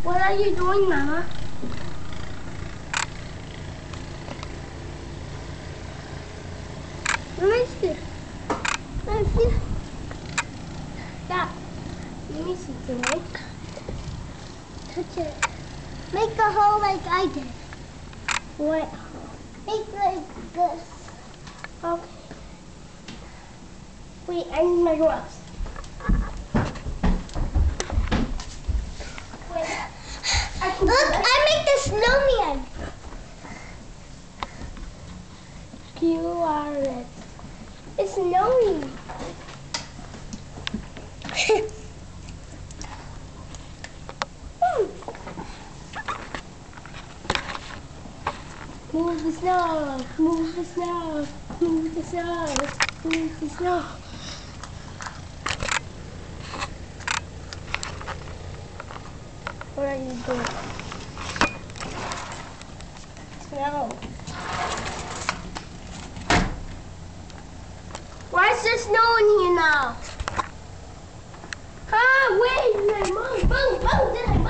What are you doing, Mama? Let me see. Let me see. That. Let me see today. Touch it. Make the hole like I did. What? Make like this. Okay. Wait, I need my gloves. Wait. Look, I make the snowman. You are it. It's snowing. Move the snow, move the snow, move the snow, move the snow. What are you doing? Snow. Why is there snow in here now?